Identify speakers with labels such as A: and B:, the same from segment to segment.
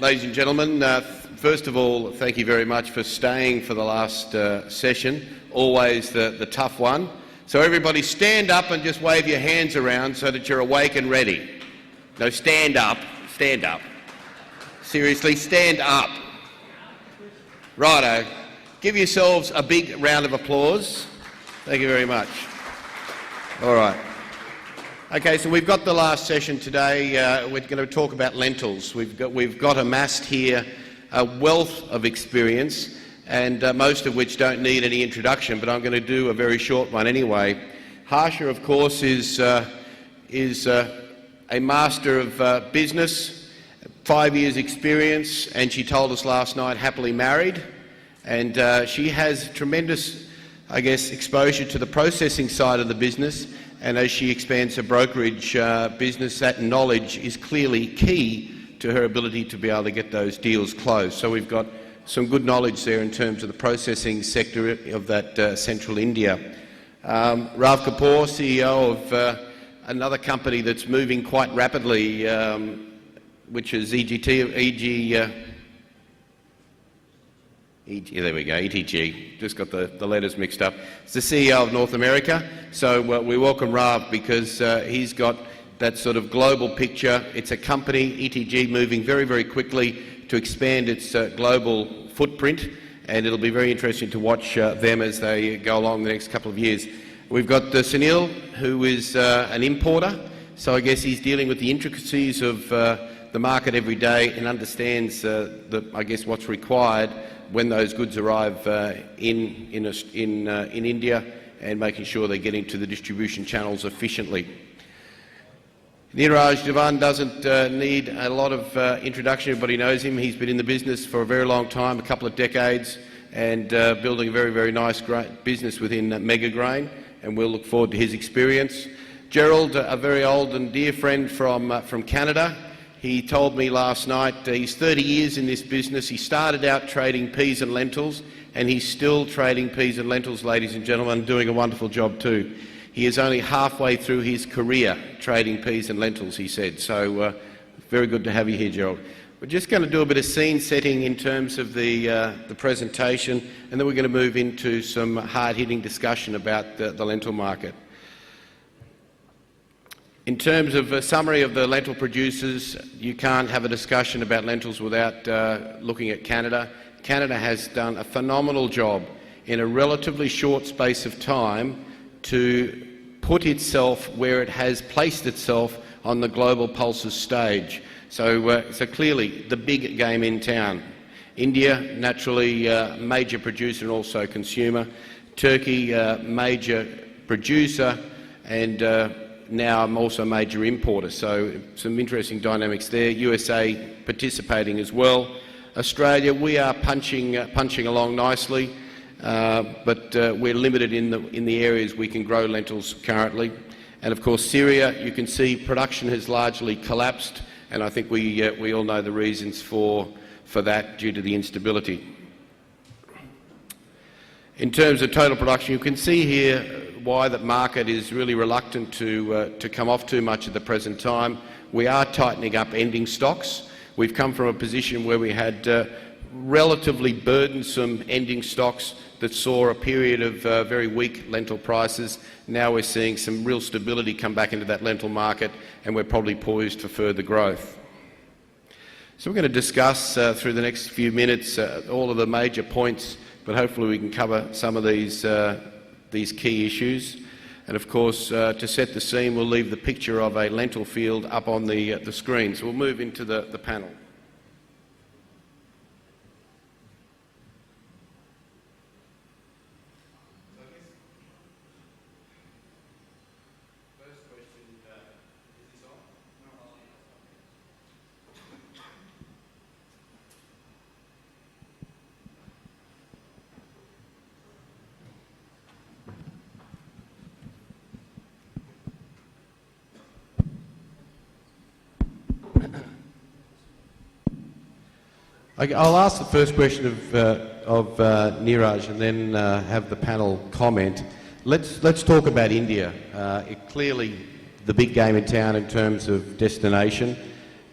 A: Ladies and gentlemen, first of all, thank you very much for staying for the last session, always the tough one. So everybody stand up and just wave your hands around so that you're awake and ready. No, stand up, stand up. Seriously, stand up. Righto. Give yourselves a big round of applause. Thank you very much. All right. Okay, so we've got the last session today. We're going to talk about lentils. We've got amassed here a wealth of experience, and most of which don't need any introduction, but I'm going to do a very short one anyway. Harsha, of course, is a master of business, 5 years experience, and she told us last night, happily married, and she has tremendous, I guess, exposure to the processing side of the business. And as she expands her brokerage business, that knowledge is clearly key to her ability to be able to get those deals closed. So we've got some good knowledge there in terms of the processing sector of that central India. Rav Kapoor, CEO of another company that's moving quite rapidly, which is there we go, ETG, just got the letters mixed up. It's the CEO of North America, so we welcome Rav because he's got that sort of global picture. It's a company, ETG, moving very, very quickly to expand its global footprint, and it'll be very interesting to watch them as they go along the next couple of years. We've got Sunil, who is an importer, so I guess he's dealing with the intricacies of the market every day and understands, I guess, what's required when those goods arrive in India, and making sure they're getting to the distribution channels efficiently. Neeraj Devan doesn't need a lot of introduction. Everybody knows him. He's been in the business for a very long time, a couple of decades, and building a very, very nice great business within Mega Grain, and we'll look forward to his experience. Gerald, a very old and dear friend from Canada. He told me last night he's 30 years in this business. He started out trading peas and lentils, and he's still trading peas and lentils, ladies and gentlemen, doing a wonderful job too. He is only halfway through his career trading peas and lentils, he said. So very good to have you here, Gerald. We're just going to do a bit of scene setting in terms of the presentation, and then we're going to move into some hard-hitting discussion about the lentil market. In terms of a summary of the lentil producers, you can't have a discussion about lentils without looking at Canada. Canada has done a phenomenal job in a relatively short space of time to put itself where it has placed itself on the global pulses stage. So clearly the big game in town. India, naturally major producer and also consumer. Turkey, major producer, and now I'm also a major importer, so some interesting dynamics there. USA participating as well. Australia, we are punching along nicely, but we're limited in the areas we can grow lentils currently. And of course Syria, you can see production has largely collapsed, and I think we all know the reasons for that due to the instability. In terms of total production, you can see here why the market is really reluctant to come off too much at the present time. We are tightening up ending stocks. We've come from a position where we had relatively burdensome ending stocks that saw a period of very weak lentil prices. Now we're seeing some real stability come back into that lentil market, and we're probably poised for further growth. So we're going to discuss through the next few minutes all of the major points, but hopefully we can cover some of these key issues. And of course, to set the scene, we'll leave the picture of a lentil field up on the screen. So we'll move into the panel. I'll ask the first question of Neeraj and then have the panel comment. Let's talk about India. Clearly the big game in town in terms of destination,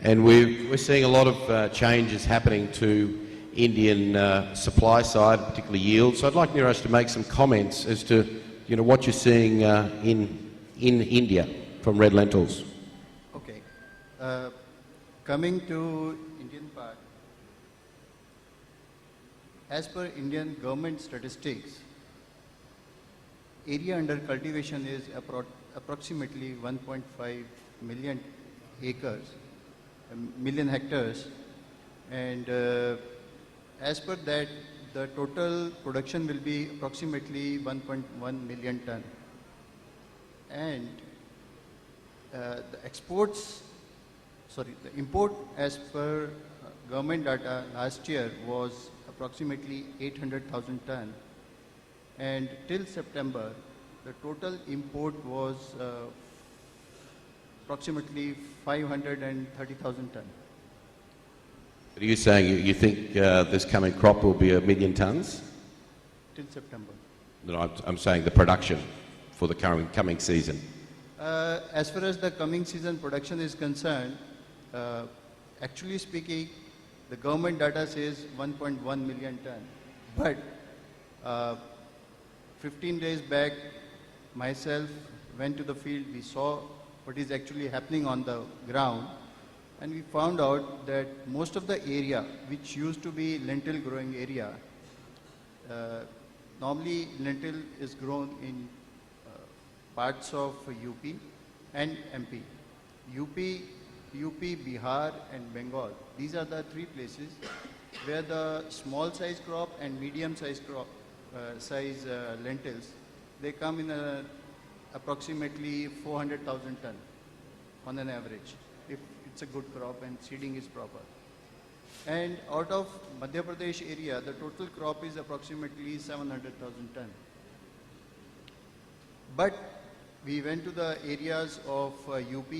A: And we're seeing a lot of changes happening to Indian supply side, particularly yield. So I'd like Neeraj to make some comments as to what you're seeing in India from red lentils.
B: Okay. Coming to Indian part, as per Indian government statistics, area under cultivation is approximately 1.5 million hectares, and as per that, the total production will be approximately 1.1 million ton. And the import as per government data last year was approximately 800,000 ton, and till September the total import was approximately 530,000 ton.
A: Are you saying you think this coming crop will be 1 million tonnes?
B: Till September.
A: No, I'm saying the production for the coming season.
B: As far as the coming season production is concerned, actually speaking, the government data says 1.1 million ton. But 15 days back, myself went to the field, we saw what is actually happening on the ground, and we found out that most of the area which used to be lentil growing area, normally lentil is grown in parts of UP and MP. UP, Bihar and Bengal, these are the three places where the small size crop and medium size crop, lentils, they come in approximately 400,000 ton on an average, if it's a good crop and seeding is proper. And out of Madhya Pradesh area, the total crop is approximately 700,000 ton. But we went to the areas of UP,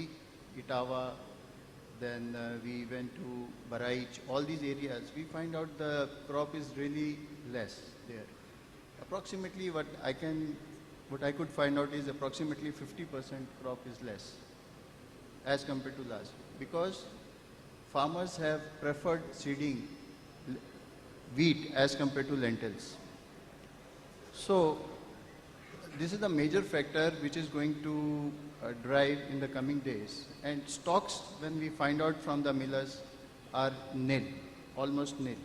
B: Etawah, then we went to Baraich, all these areas, we find out the crop is really less there. Approximately what I could find out is approximately 50% crop is less as compared to last year, because farmers have preferred seeding wheat as compared to lentils. So this is the major factor which is going to drive in the coming days. And stocks, when we find out from the millers, are nil, almost nil.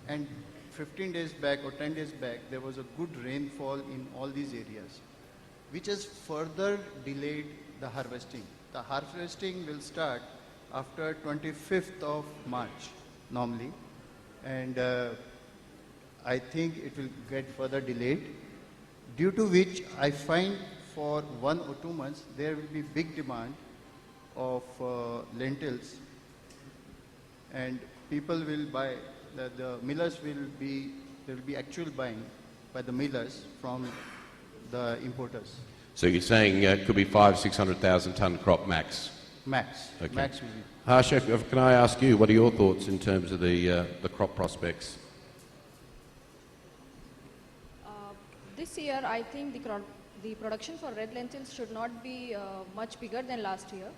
B: And 15 days back or 10 days back, there was a good rainfall in all these areas, which has further delayed the harvesting. The harvesting will start after 25th of March, normally. And I think it will get further delayed, due to which I find for 1 or 2 months there will be big demand of lentils, and people will buy, the millers will be, there will be actual buying by the millers from the importers.
A: So you're saying it could be 500,000-600,000 ton crop max?
B: Max.
A: Okay.
B: Max will be.
A: Chef, can I ask you, what are your thoughts in terms of the crop prospects?
C: This year, I think the production for red lentils should not be much bigger than last year.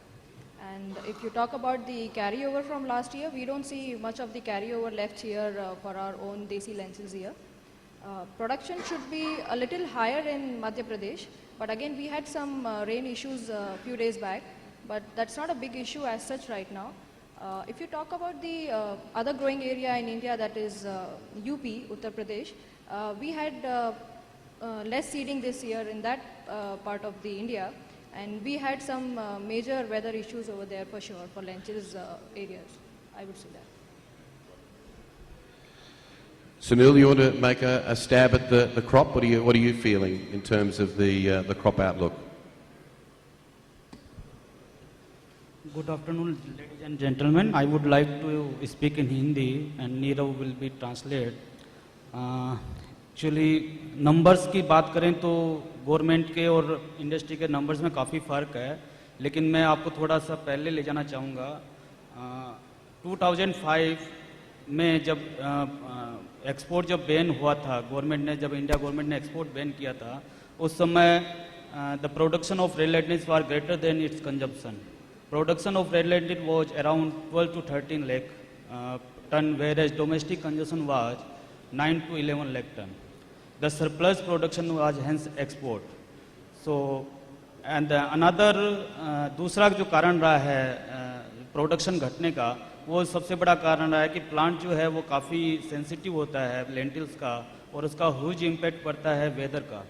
C: And if you talk about the carryover from last year, we don't see much of the carryover left here for our own desi lentils here. Production should be a little higher in Madhya Pradesh, but again we had some rain issues a few days back, but that's not a big issue as such right now. If you talk about the other growing area in India, that is UP, Uttar Pradesh, we had less seeding this year in that part of the India, and we had some major weather issues over there for sure for lentils areas, I would say that.
A: Sunil, you want to make a stab at the crop? What are you feeling in terms of the crop outlook?
D: Good afternoon, ladies and gentlemen. I would like to speak in Hindi and Neerav will be translate. Actually, numbers की बात करें तो government के और industry के numbers में काफ़ी फ़र्क है, लेकिन मैं आपको थोड़ा सा पहले ले जाना चाहूँगा। 2005 में जब एक्सपोर्ट जब बैन हुआ था, गवर्नमेंट ने जब इंडिया गवर्नमेंट ने एक्सपोर्ट बैन किया था, उस समय the production of red lentils war greater than it's consumption. Production of red lentil was around 12 to 13 lakh ton, whereas domestic consumption was 9 to 11 lakh ton. The surplus production was hence export. So, and another दूसरा जो कारण रहा है production घटने का, वो सबसे बड़ा कारण रहा है कि प्लांट जो है वो काफ़ी सेंसिटिव होता है लेंटिल्स का, और उसका ह्यूज इम्पैक्ट पड़ता है वेदर का।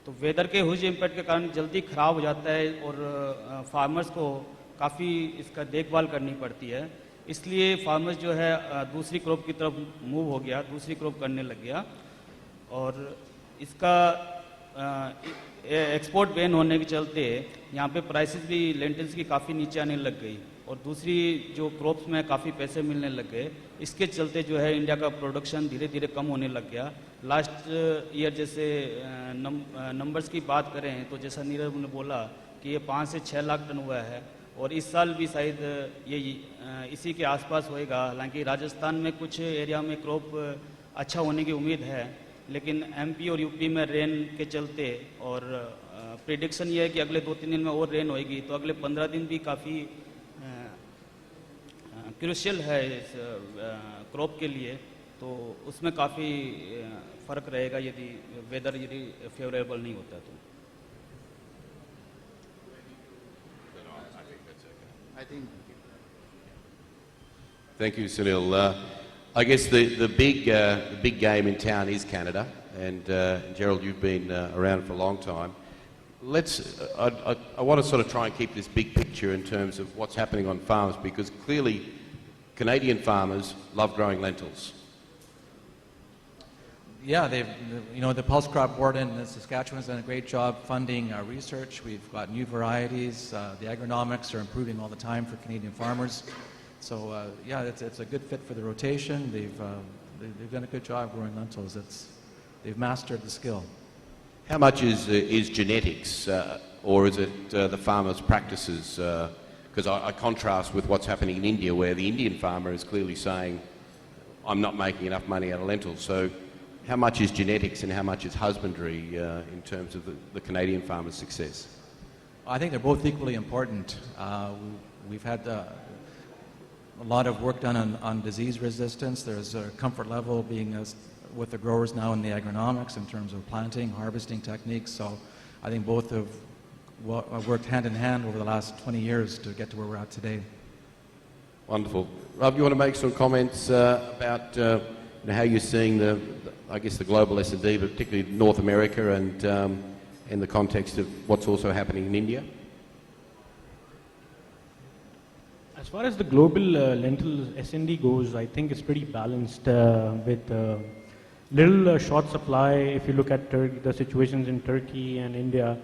D: तो वेदर के ह्यूज इम्पैक्ट के कारण जल्दी ख़राब हो जाता है और फार्मर्स को काफ़ी इसका देखभाल करनी पड़ती है। इसलिए फार्मर्स जो है दूसरी क्रॉप की तरफ मूव हो गया, दूसरी क्रॉप करने लग गया, और इसका एक्सपोर्ट बैन होने के चलते यहाँ पे प्राइसेस भी लेंटिल्स की काफ़ी नीचे आने लग गई, और दूसरी जो क्रॉप्स में काफ़ी पैसे मिलने लग गए। इसके चलते जो है इंडिया का प्रोडक्शन धीरे धीरे कम होने लग गया। लास्ट ईयर जैसे नंबर्स की बात करें तो जैसा नीरज ने बोला कि ये 5 से 6 लाख टन हुआ है, और इस साल भी शायद ये इसी के आसपास होएगा। हालांकि राजस्थान में कुछ एरिया में क्रॉप अच्छा होने की उम्मीद है, लेकिन एमपी और यूपी में रेन के चलते, और प्रेडिक्शन ये है कि अगले 2-3 दिन में और रेन होएगी, तो अगले 15 दिन भी काफ़ी क्रूशियल है इस क्रॉप के लिए। तो उसमें काफ़ी फ़र्क रहेगा यदि वेदर यदि फेवरेबल नहीं होता तो।
B: I think.
A: Thank you, Sunil. I guess the big game in town is Canada, and Gerald, you've been around for a long time. I want to sort of try and keep this big picture in terms of what's happening on farms, because clearly Canadian farmers love growing lentils.
E: Yeah, the Pulse Crop Board in Saskatchewan has done a great job funding research. We've got new varieties. The agronomics are improving all the time for Canadian farmers. So yeah, it's a good fit for the rotation. They've done a good job growing lentils. They've mastered the skill.
A: How much is genetics, or is it the farmers' practices? Because I contrast with what's happening in India, where the Indian farmer is clearly saying, "I'm not making enough money out of lentils." So, how much is genetics and how much is husbandry in terms of the Canadian farmer's success?
E: I think they're both equally important. We've had a lot of work done on disease resistance. There's a comfort level being with the growers now in the agronomics in terms of planting, harvesting techniques. So I think both have worked hand in hand over the last 20 years to get to where we're at today.
A: Wonderful. Rob, you want to make some comments about how you're seeing the global S&D, but particularly North America, and in the context of what's also happening in India?
F: As far as the global lentil S&D goes, I think it's pretty balanced with little short supply. If you look at the situations in Turkey and India,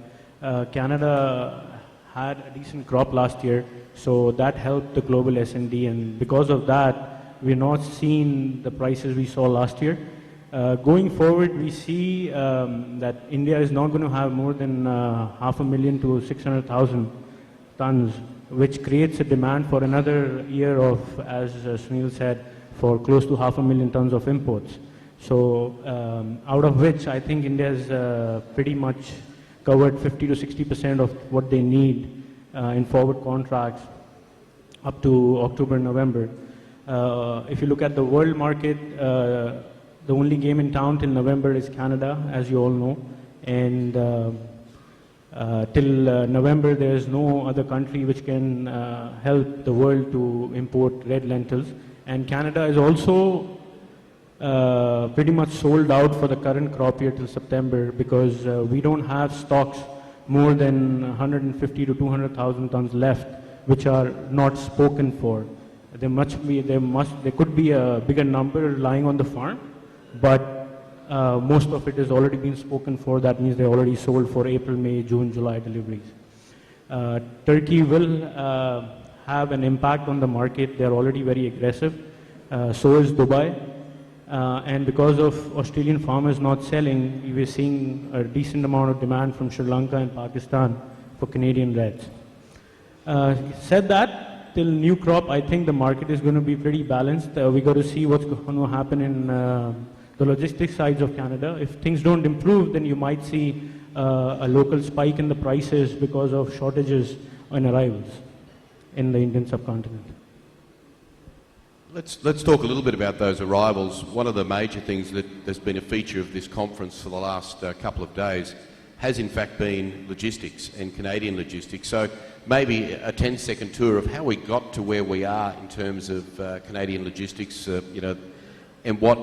F: Canada had a decent crop last year, so that helped the global S&D, and because of that, we're not seeing the prices we saw last year. Going forward, we see that India is not going to have more than 500,000 to 600,000 tons, which creates a demand for another year of, as Sunil said, for close to 500,000 tons of imports. So out of which I think India has pretty much covered 50 to 60% of what they need in forward contracts up to October, November. If you look at the world market, the only game in town till November is Canada, as you all know, and till November there is no other country which can help the world to import red lentils, and Canada is also pretty much sold out for the current crop year till September, because we don't have stocks more than 150 to 200,000 tons left, which are not spoken for. There could be a bigger number lying on the farm, but most of it has already been spoken for. That means they're already sold for April, May, June, July deliveries. Turkey will have an impact on the market. They're already very aggressive. So is Dubai. And because of Australian farmers not selling, we're seeing a decent amount of demand from Sri Lanka and Pakistan for Canadian reds. Said that, till new crop, I think the market is going to be pretty balanced. We got to see what's going to happen in the logistics sides of Canada. If things don't improve, then you might see a local spike in the prices because of shortages on arrivals. in the Indian subcontinent.
A: Let's talk a little bit about those arrivals. One of the major things that has been a feature of this conference for the last couple of days has in fact been logistics and Canadian logistics. So maybe a 10-second tour of how we got to where we are in terms of Canadian logistics, and what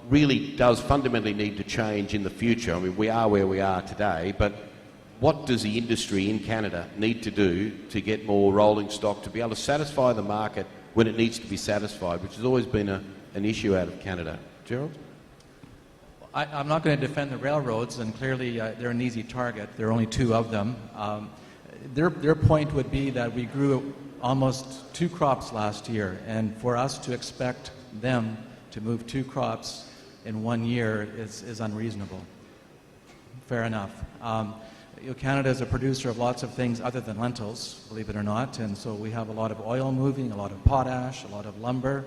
A: really does fundamentally need to change in the future. I mean, we are where we are today, but what does the industry in Canada need to do to get more rolling stock to be able to satisfy the market when it needs to be satisfied, which has always been an issue out of Canada? Gerald?
E: I'm not going to defend the railroads, and clearly they're an easy target. There are only two of them. Their point would be that we grew almost 2 crops last year, and for us to expect them to move 2 crops in 1 year is unreasonable. Fair enough. Canada is a producer of lots of things other than lentils, believe it or not, and so we have a lot of oil moving, a lot of potash, a lot of lumber.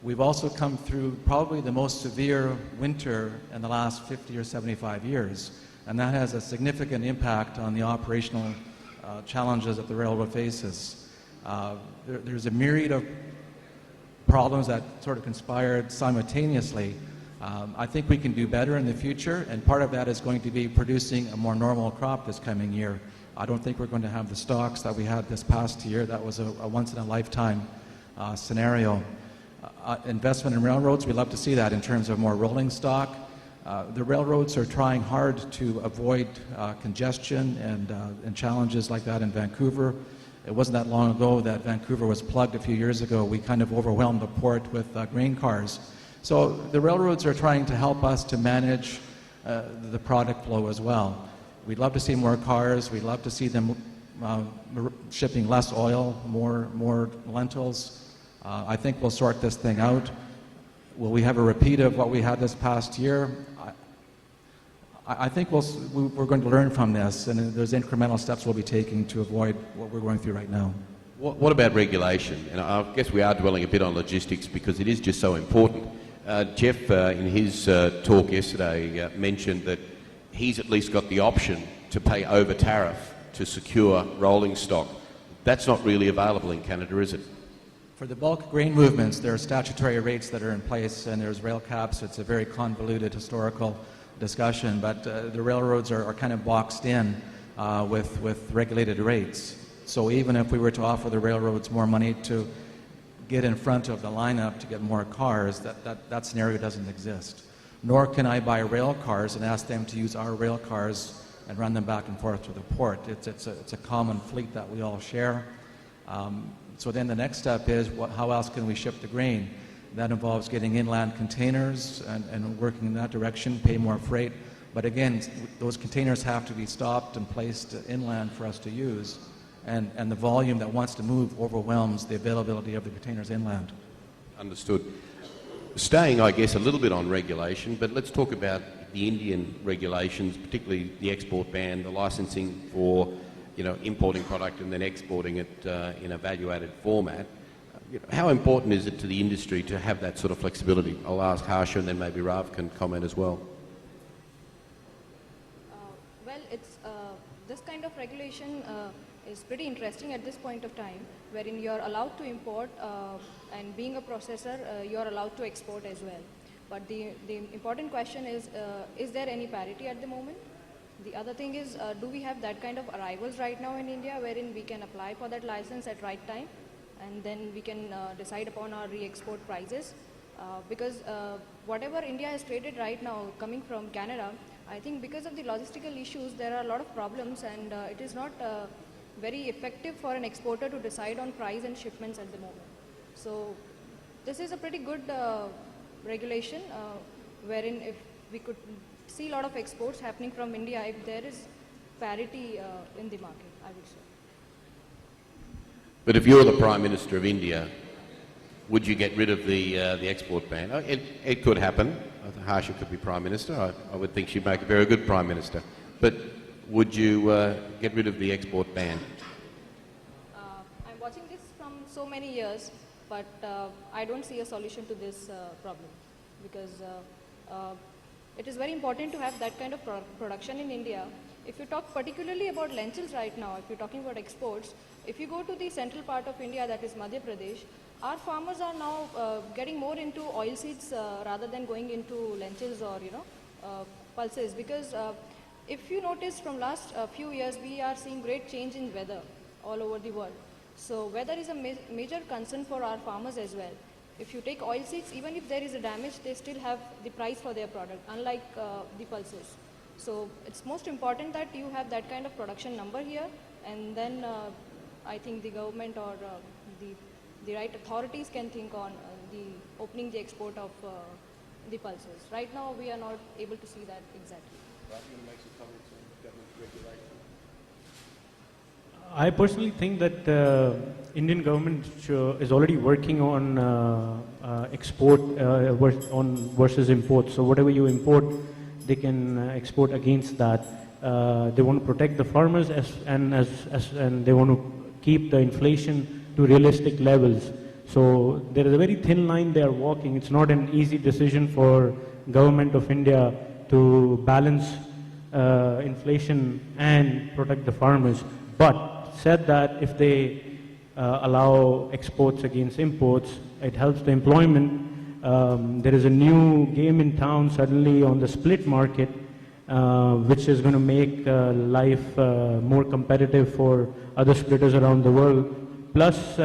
E: We've also come through probably the most severe winter in the last 50 or 75 years, and that has a significant impact on the operational challenges that the railroad faces. There's a myriad of problems that sort of conspired simultaneously. I think we can do better in the future, and part of that is going to be producing a more normal crop this coming year. I don't think we're going to have the stocks that we had this past year. That was a once-in-a-lifetime scenario. Investment in railroads, we love to see that in terms of more rolling stock. The railroads are trying hard to avoid congestion and challenges like that in Vancouver. It wasn't that long ago that Vancouver was plugged a few years ago. We kind of overwhelmed the port with grain cars. So the railroads are trying to help us to manage the product flow as well. We'd love to see more cars. We'd love to see them shipping less oil, more lentils. I think we'll sort this thing out. Will we have a repeat of what we had this past year? I think we're going to learn from this, and there's incremental steps we'll be taking to avoid what we're going through right now.
A: What about regulation? And I guess we are dwelling a bit on logistics because it is just so important. Jeff, in his talk yesterday, mentioned that he's at least got the option to pay over tariff to secure rolling stock. That's not really available in Canada, is it?
E: For the bulk grain movements, there are statutory rates that are in place, and there's rail caps. It's a very convoluted historical discussion, but the railroads are kind of boxed in with regulated rates. So even if we were to offer the railroads more money to get in front of the lineup to get more cars, that scenario doesn't exist. Nor can I buy rail cars and ask them to use our rail cars and run them back and forth to the port. It's a common fleet that we all share. So then the next step is how else can we ship the grain? That involves getting inland containers and working in that direction, pay more freight. But again, those containers have to be stopped and placed inland for us to use. And the volume that wants to move overwhelms the availability of the containers inland.
A: Understood. Staying, I guess, a little bit on regulation, but let's talk about the Indian regulations, particularly the export ban, the licensing for importing product and then exporting it in a value-added format. How important is it to the industry to have that sort of flexibility? I'll ask Harsha and then maybe Rav can comment as well.
C: Well, it's this kind of regulation is pretty interesting at this point of time, wherein you're allowed to import and being a processor, you're allowed to export as well. But the important question is there any parity at the moment? The other thing is, do we have that kind of arrivals right now in India wherein we can apply for that license at right time and then we can decide upon our re-export prices? Because whatever India has traded right now coming from Canada, I think because of the logistical issues, there are a lot of problems, and it is not very effective for an exporter to decide on price and shipments at the moment. So this is a pretty good regulation wherein if we could see a lot of exports happening from India if there is parity in the market, I would say.
A: But if you're the Prime Minister of India, would you get rid of the export ban? It could happen. Harsha could be Prime Minister. I would think she'd make a very good Prime Minister. But would you get rid of the export ban?
C: I'm watching this from so many years, but I don't see a solution to this problem because it is very important to have that kind of production in India If you talk particularly about lentils right now, if you're talking about exports, if you go to the central part of India, that is Madhya Pradesh, our farmers are now getting more into oilseeds rather than going into lentils or pulses, because if you notice from last few years, we are seeing great change in weather all over the world. So weather is a major concern for our farmers as well. If you take oilseeds, even if there is a damage, they still have the price for their product, unlike the pulses. So it's most important that you have that kind of production number here, and then I think the government or the right authorities can think on opening the export of the pulses. Right now, we are not able to see that exactly.
F: I personally think that Indian government is already working on export on versus import. So whatever you import, they can export against that. They want to protect the farmers and they want to keep the inflation to realistic levels. So there is a very thin line they are walking. It's not an easy decision for government of India to balance inflation and protect the farmers. But said that, if they allow exports against imports, it helps the employment. There is a new game in town suddenly on the split market, which is going to make life more competitive for other splitters around the world. Plus,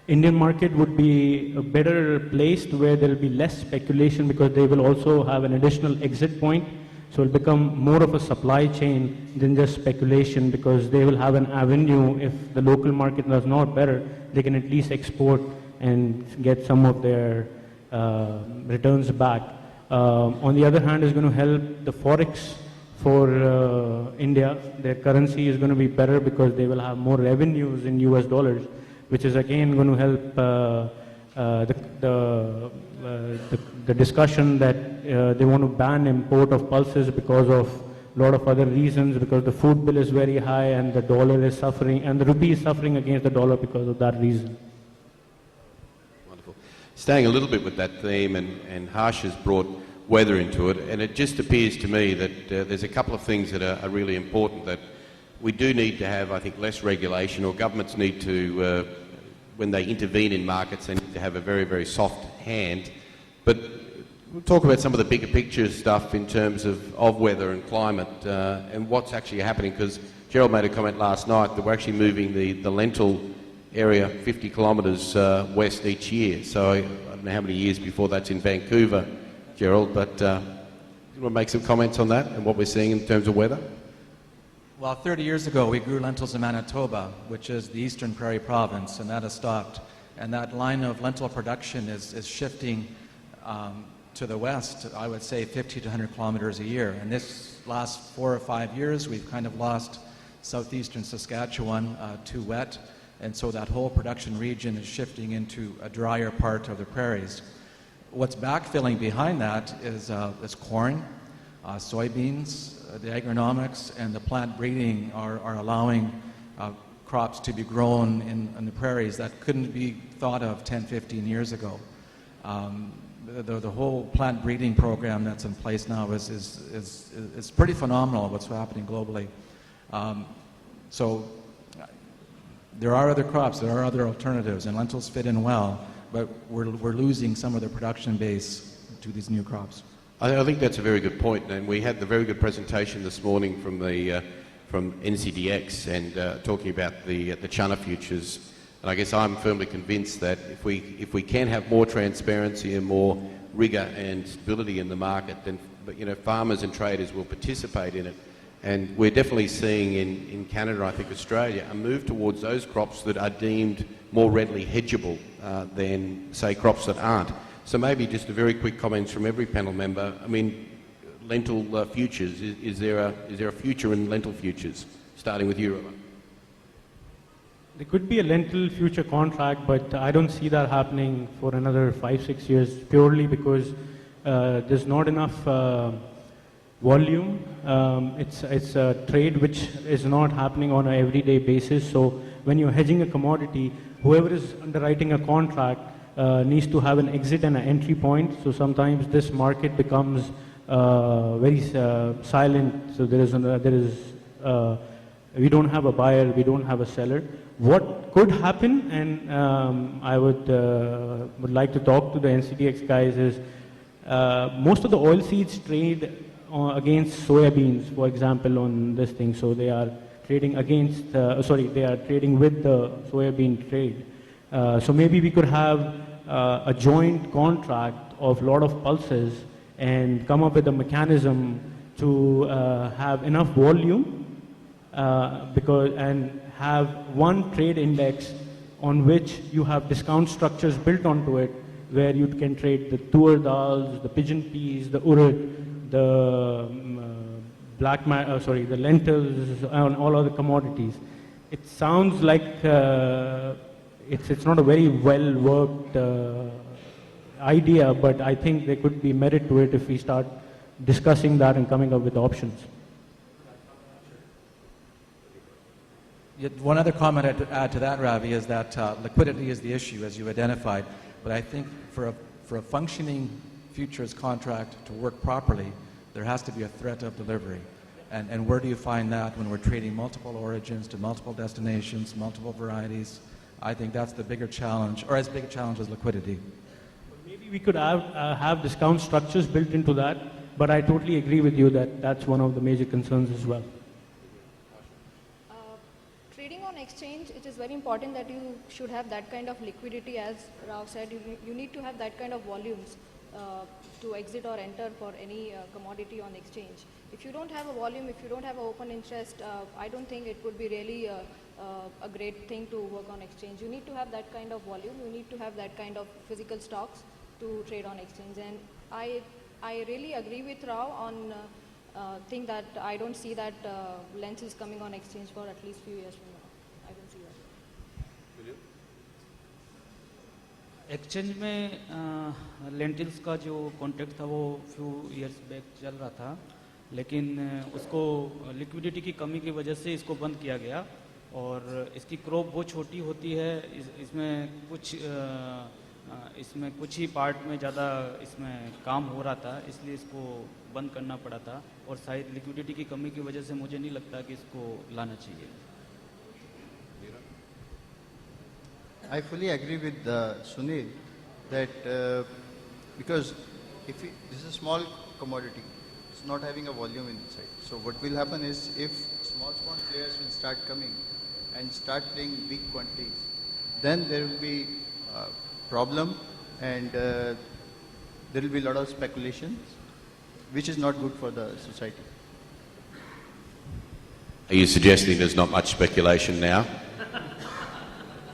F: Indian market would be better placed where there will be less speculation, because they will also have an additional exit point. So it will become more of a supply chain than just speculation, because they will have an avenue. If the local market does not better, they can at least export and get some of their returns back. On the other hand, it's going to help the forex for India. Their currency is going to be better because they will have more revenues in US dollars, which is again going to help the discussion that they want to ban import of pulses because of a lot of other reasons, because the food bill is very high and the dollar is suffering, and the rupee is suffering against the dollar because of that reason.
A: Wonderful. Staying a little bit with that theme, and Harsh has brought weather into it, and it just appears to me that there's a couple of things that are really important, that we do need to have, I think, less regulation, or governments need to, when they intervene in markets, they need to have a very, very soft hand. But we'll talk about some of the bigger picture stuff in terms of weather and climate and what's actually happening, because Gerald made a comment last night that we're actually moving the lentil area 50 kilometres west each year. So I don't know how many years before that's in Vancouver, Gerald, but you want to make some comments on that and what we're seeing in terms of weather?
E: Well, 30 years ago, we grew lentils in Manitoba, which is the eastern prairie province, and that has stopped. And that line of lentil production is shifting to the west, I would say 50 to 100 kilometers a year. And this last 4 or 5 years, we've kind of lost southeastern Saskatchewan to wet, and so that whole production region is shifting into a drier part of the prairies. What's backfilling behind that is corn, soybeans. The agronomics and the plant breeding are allowing crops to be grown in the prairies that couldn't be thought of 10, 15 years ago. The whole plant breeding program that's in place now is pretty phenomenal, what's happening globally. So there are other crops, there are other alternatives, and lentils fit in well, but we're losing some of the production base to these new crops.
A: I think that's a very good point, and we had the very good presentation this morning from NCDX and talking about the chana futures. And I guess I'm firmly convinced that if we can have more transparency and more rigour and stability in the market, then farmers and traders will participate in it. And we're definitely seeing in Canada, I think Australia, a move towards those crops that are deemed more readily hedgeable than, say, crops that aren't. So maybe just a very quick comments from every panel member. I mean, lentil futures, is there a future in lentil futures? Starting with you, Robert.
F: There could be a lentil future contract, but I don't see that happening for another 5-6 years, purely because there's not enough volume. It's a trade which is not happening on an everyday basis. So when you're hedging a commodity, whoever is underwriting a contract needs to have an exit and an entry point. So sometimes this market becomes very silent. So we don't have a buyer, we don't have a seller. What could happen, and I would like to talk to the NCDX guys, is most of the oilseeds trade against soybeans, for example, on this thing. So they are trading against, they are trading with the soybean trade. So maybe we could have a joint contract of a lot of pulses and come up with a mechanism to have enough volume and have one trade index on which you have discount structures built onto it, where you can trade the tur dals, the pigeon peas, the urad, the the lentils, and all other commodities. It sounds like it's not a very well worked idea, but I think there could be merit to it if we start discussing that and coming up with options.
E: Yet one other comment I'd add to that, Ravi, is that liquidity is the issue, as you identified. But I think for a functioning futures contract to work properly, there has to be a threat of delivery. And where do you find that when we're trading multiple origins to multiple destinations, multiple varieties? I think that's the bigger challenge, or as big a challenge as liquidity.
F: Maybe we could have discount structures built into that, but I totally agree with you that that's one of the major concerns as well.
C: Trading on exchange, it is very important that you should have that kind of liquidity. As Rao said, you need to have that kind of volumes to exit or enter for any commodity on exchange. If you don't have a volume, if you don't have an open interest, I don't think it would be really a great thing to work on exchange. You need to have that kind of volume, you need to have that kind of physical stocks to trade on exchange. And I really agree with Rao on thing that I don't see that lentils coming on exchange for at least few years from now. I don't see that.
D: Exchange में lentils का जो contract था वो few years back चल रहा था, लेकिन उसको लिक्विडिटी की कमी की वजह से इसको बंद किया गया और इसकी क्रॉप बहुत छोटी होती है। इसमें कुछ ही पार्ट में ज़्यादा इसमें काम हो रहा था, इसलिए इसको बंद करना पड़ा था और शायद लिक्विडिटी की कमी की वजह से मुझे नहीं लगता कि इसको लाना चाहिए।
B: I fully agree with Sunil that because this is a small commodity, it's not having a volume inside. So what will happen is if small players will start coming and start playing big quantities, then there will be a problem and there will be a lot of speculations, which is not good for the society.
A: Are you suggesting there's not much speculation now?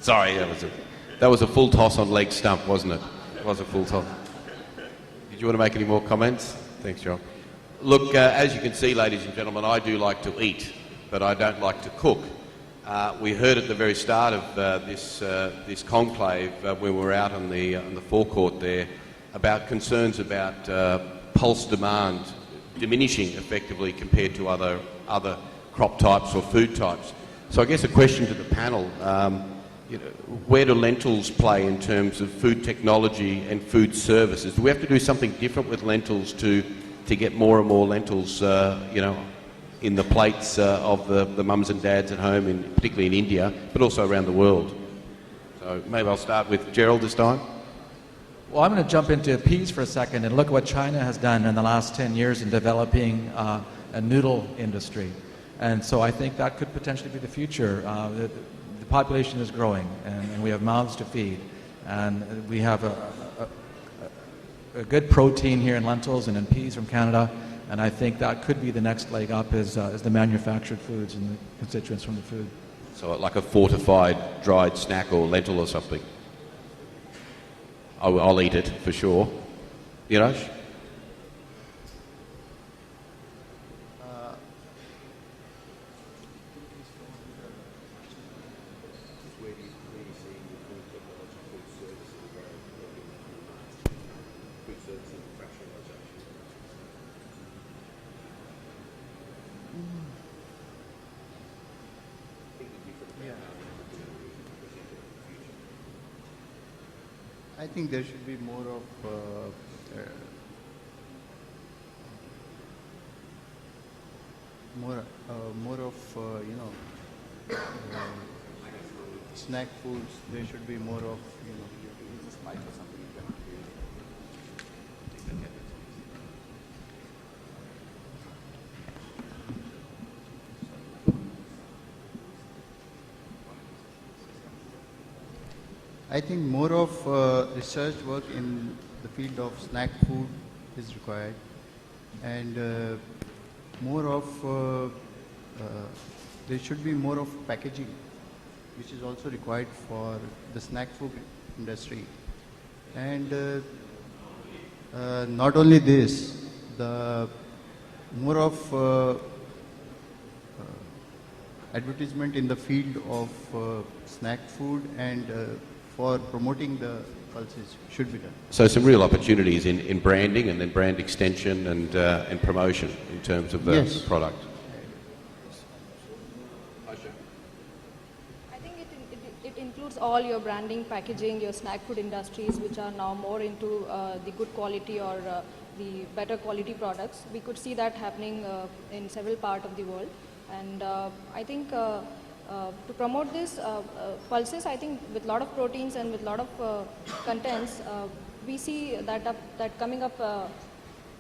A: Sorry, that was a full toss on leg stump, wasn't it? It was a full toss. Did you want to make any more comments? Thanks, John. Look, as you can see, ladies and gentlemen, I do like to eat, but I don't like to cook. We heard at the very start of this conclave when we were out on the forecourt there about concerns about pulse demand diminishing effectively compared to other crop types or food types. So I guess a question to the panel. Where do lentils play in terms of food technology and food services? Do we have to do something different with lentils to get more and more lentils, in the plates of the mums and dads at home, particularly in India, but also around the world? So maybe I'll start with Gerald this time.
E: Well, I'm going to jump into peas for a second and look at what China has done in the last 10 years in developing a noodle industry. And so I think that could potentially be the future. The population is growing, and we have mouths to feed, and we have a good protein here in lentils and in peas from Canada, and I think that could be the next leg up is the manufactured foods and the constituents from the food.
A: So like a fortified dried snack or lentil or something. I'll eat it for sure. Yirash?
B: I think there should be more of more of snack foods. There should be more of I think more of research work in the field of snack food is required, and more of there should be more of packaging, which is also required for the snack food industry. And not only this, the more of advertisement in the field of snack food and for promoting the pulses should be done.
A: So some real opportunities in branding and then brand extension and promotion in terms of the
B: Yes.
A: product.
C: I think it includes all your branding, packaging, your snack food industries, which are now more into the good quality or the better quality products. We could see that happening in several parts of the world. And I think to promote this pulses, I think with a lot of proteins and with a lot of contents, we see that coming up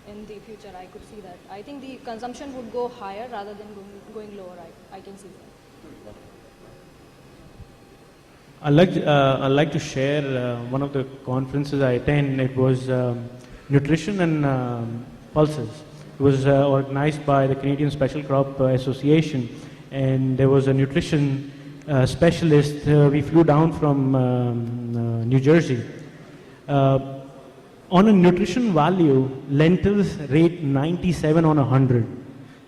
C: in the future. I could see that. I think the consumption would go higher rather than going lower. I can see that.
F: I'd like to share one of the conferences I attend. It was Nutrition and Pulses. It was organized by the Canadian Special Crop Association, and there was a nutrition specialist. We flew down from New Jersey. On a nutrition value, lentils rate 97 on 100.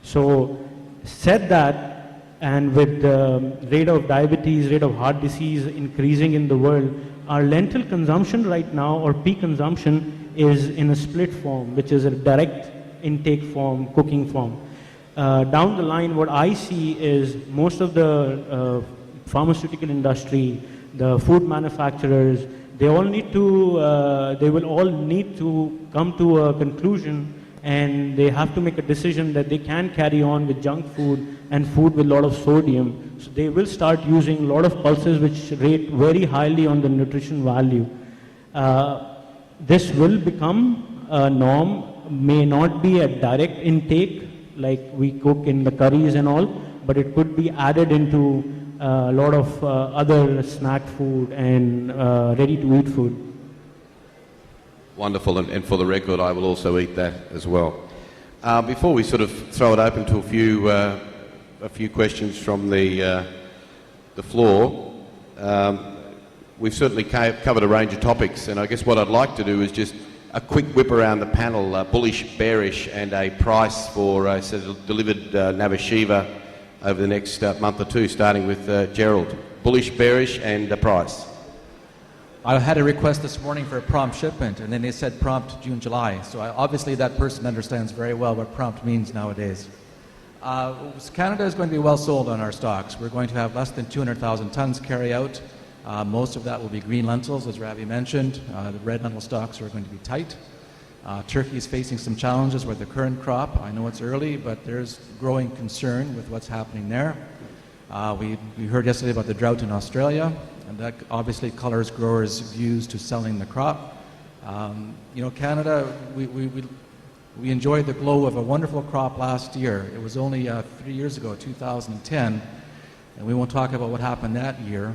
F: So, said that, and with the rate of diabetes, rate of heart disease increasing in the world, our lentil consumption right now, or peak consumption, is in a split form, which is a direct intake form, cooking form. Down the line, what I see is most of the pharmaceutical industry, the food manufacturers, they will all need to come to a conclusion, and they have to make a decision that they can carry on with junk food and food with a lot of sodium. So they will start using a lot of pulses which rate very highly on the nutrition value. This will become a norm, may not be a direct intake like we cook in the curries and all, but it could be added into a lot of other snack food and ready-to-eat food.
A: Wonderful, and for the record, I will also eat that as well. Before we sort of throw it open to a few questions from the floor, we've certainly covered a range of topics, and I guess what I'd like to do is just a quick whip around the panel, bullish, bearish, and a price for delivered Navashiva over the next month or two, starting with Gerald. Bullish, bearish, and a price.
E: I had a request this morning for a prompt shipment, and then they said prompt June, July. So obviously that person understands very well what prompt means nowadays. Canada is going to be well sold on our stocks. We're going to have less than 200,000 tons carry out. Most of that will be green lentils, as Ravi mentioned. The red lentil stocks are going to be tight. Turkey is facing some challenges with the current crop. I know it's early, but there's growing concern with what's happening there. We heard yesterday about the drought in Australia, and that obviously colors growers' views to selling the crop. Canada, we enjoyed the glow of a wonderful crop last year. It was only 3 years ago, 2010, and we won't talk about what happened that year.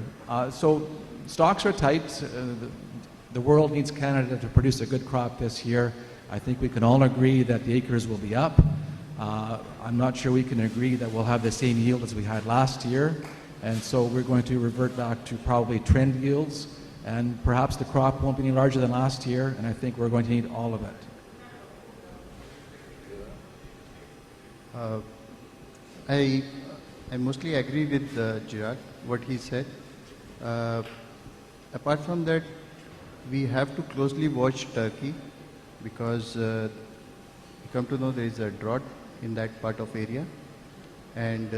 E: So stocks are tight. The world needs Canada to produce a good crop this year. I think we can all agree that the acres will be up. I'm not sure we can agree that we'll have the same yield as we had last year, and so we're going to revert back to probably trend yields, and perhaps the crop won't be any larger than last year, and I think we're going to need all of it.
B: I mostly agree with Chirag, what he said. Apart from that, we have to closely watch Turkey, because we come to know there is a drought in that part of area, and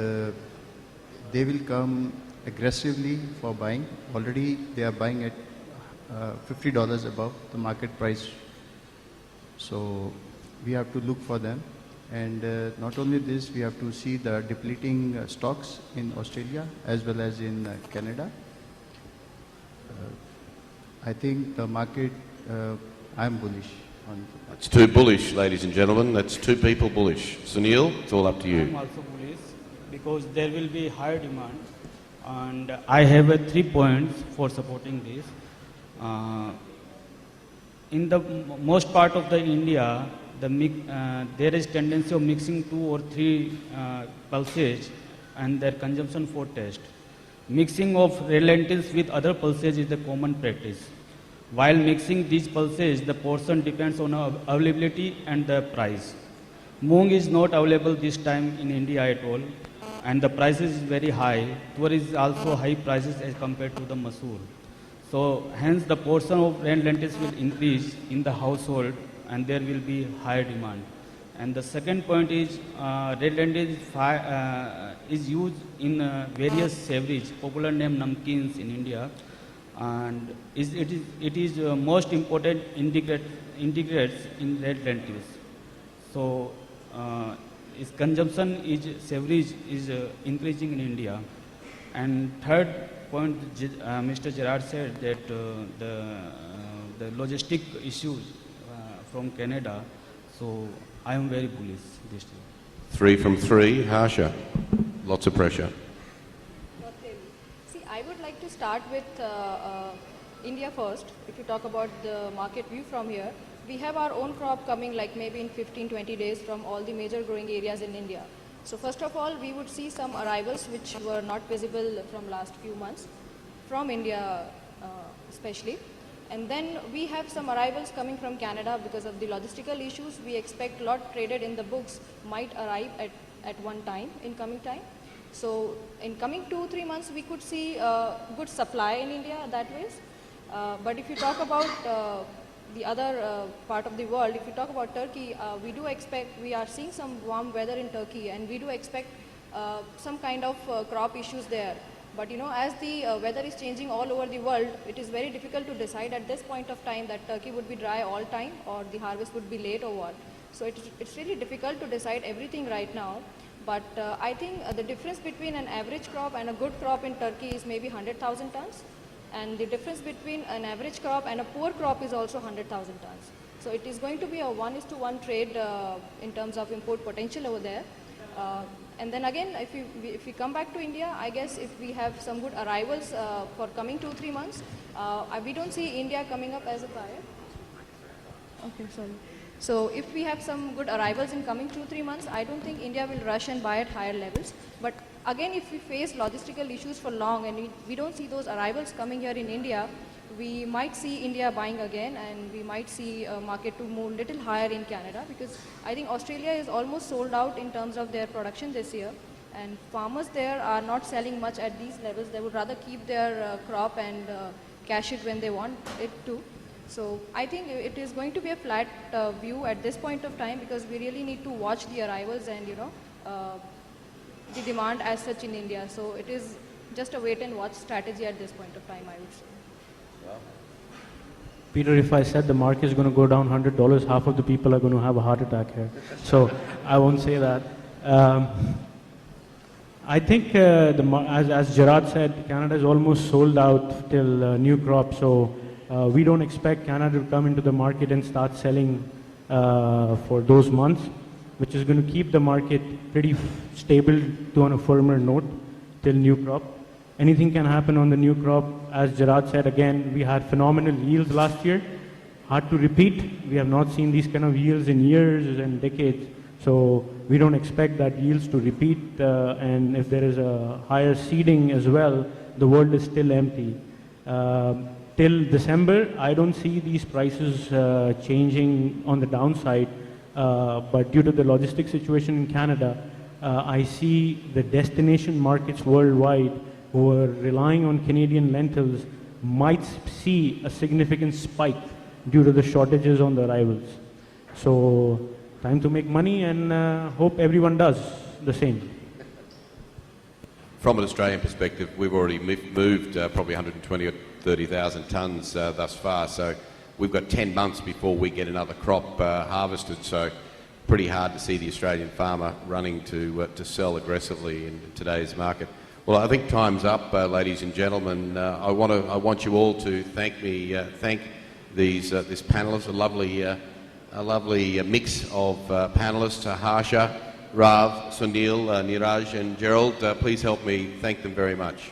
B: they will come aggressively for buying. Already they are buying at $50 above the market price. So we have to look for them. And not only this, we have to see the depleting stocks in Australia as well as in Canada. I think the market, I'm bullish on.
A: It's too bullish, ladies and gentlemen. That's two people bullish. Sunil, it's all up to
D: I'm
A: you.
D: also bullish because there will be higher demand, and I have 3 points for supporting this. In the most part of the India, there is tendency of mixing 2 or 3 pulses and their consumption for taste. Mixing of red lentils with other pulses is the common practice. While mixing these pulses, the portion depends on availability and the price. Moong is not available this time in India at all, and the prices is very high. Tur is also high prices as compared to the masoor. So hence the portion of red lentils will increase in the household, and there will be higher demand. And the second point is red lentil is used in various savories, popular name namkeens in India, and it is most important integrates in red lentils. So its consumption is savories is increasing in India. And third point, Mr. Gerard said that the logistic issues from Canada. So I am very bullish this year.
A: 3 from 3. Harsha, lots of pressure.
C: Not really. See, I would like to start with India first. If you talk about the market view from here, we have our own crop coming like maybe in 15-20 days from all the major growing areas in India. So first of all, we would see some arrivals which were not visible from last few months, from India especially. And then we have some arrivals coming from Canada because of the logistical issues. We expect lot traded in the books might arrive at one time in coming time. So in coming 2-3 months, we could see good supply in India that ways. But if you talk about the other part of the world, if you talk about Turkey, we are seeing some warm weather in Turkey, and we do expect some kind of crop issues there. But you know, as the weather is changing all over the world, it is very difficult to decide at this point of time that Turkey would be dry all time or the harvest would be late or what. So it's really difficult to decide everything right now. But I think the difference between an average crop and a good crop in Turkey is maybe 100,000 tons. And the difference between an average crop and a poor crop is also 100,000 tons. So it is going to be a 1:1 trade in terms of import potential over there. And then again, if we come back to India, I guess if we have some good arrivals for coming 2-3 months, we don't see India coming up as a buyer. Okay, sorry. So if we have some good arrivals in coming 2-3 months, I don't think India will rush and buy at higher levels. But again, if we face logistical issues for long and we don't see those arrivals coming here in India, we might see India buying again, and we might see a market to move little higher in Canada, because I think Australia is almost sold out in terms of their production this year, and farmers there are not selling much at these levels. They would rather keep their crop and cash it when they want it to. So I think it is going to be a flat view at this point of time, because we really need to watch the arrivals and the demand as such in India. So it is just a wait and watch strategy at this point of time, I would say.
F: Peter, if I said the market is going to go down $100, half of the people are going to have a heart attack here. So I won't say that. I think, as Gerard said, Canada is almost sold out till new crop. So we don't expect Canada to come into the market and start selling for those months, which is going to keep the market pretty stable to on a firmer note till new crop. Anything can happen on the new crop. As Gerard said, again, we had phenomenal yields last year. Hard to repeat. We have not seen these kind of yields in years and decades. So we don't expect that yields to repeat. And if there is a higher seeding as well, the world is still empty. Till December, I don't see these prices changing on the downside. But due to the logistic situation in Canada, I see the destination markets worldwide who are relying on Canadian lentils might see a significant spike due to the shortages on the arrivals. So time to make money, and hope everyone does the same.
A: From an Australian perspective, we've already moved probably 120 or 30,000 tonnes thus far, so we've got 10 months before we get another crop harvested. So pretty hard to see the Australian farmer running to sell aggressively in today's market. Well, I think time's up, ladies and gentlemen. I want you all to thank this panel. It's a lovely mix of panelists, Harsha, Rav, Sunil, Niraj and Gerald. Please help me thank them very much.